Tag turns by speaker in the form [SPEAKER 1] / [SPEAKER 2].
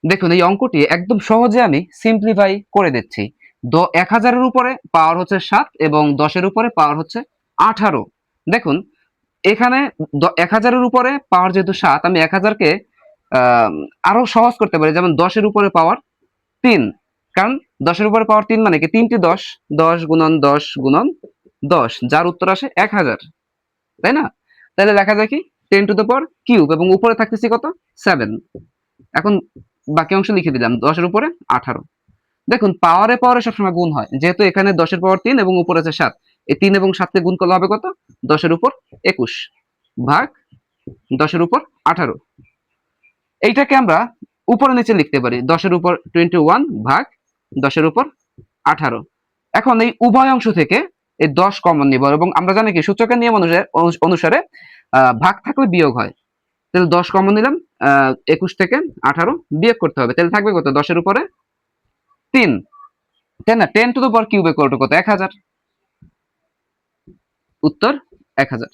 [SPEAKER 1] দেখুন এই অঙ্কটি একদম সহজে আমি সিম্পলিফাই করে দিচ্ছি। ১,০০০ এর উপরে পাওয়ার হচ্ছে ৭ এবং ১০ এর উপরে পাওয়ার হচ্ছে ১৮। দেখুন এখানে ১,০০০ এর উপরে পাওয়ার যেহেতু ৭, আমি ১,০০০ কে আরো সহজ করতে পারি। যেমন ১০ এর উপরে পাওয়ার ৩। কারণ ১০ এর উপরে পাওয়ার ৩ মানে কি? ৩ টি ১০, ১০ গুণন ১০ গুণন ১০, যার উত্তর আসে ১,০০০। তাই না? তাহলে লেখা যায় কি? 10 টু দ্যা পাওয়ার কিউব এবং উপরে থাকতেছে কত? 7। এখন বাকি অংশ লিখে দিলাম। ১০ এর উপরে ১৮। দেখুন পাওয়ারে সবসময় গুণ হয়। যেহেতু এখানে ১০ এর পাওয়ার ৩ এবং উপরে আছে ৭। এই ৩ এবং ৭ কে গুণ করলে হবে কত? ১০ এর উপর ২১ ভাগ ১০ এর উপর ১৮। এইটাকে আমরা উপরে নিচে লিখতে পারি। ১০ এর উপর 21 ভাগ ১০ এর উপর ১৮। এখন এই উভয় অংশ থেকে এই ১০ কমন নিব এবং আমরা জানি কি সূচকের নিয়ম অনুসারে ভাগ থাকলে বিয়োগ হয়। তাহলে ১০ কমন নিলাম। ২১ থেকে ১৮ বিয়োগ করতে হবে। তাহলে থাকবে কত? ১০ এর উপরে ৩। তাই না? 10 to the power cube equal to কত? ১,০০০। উত্তর ১,০০০।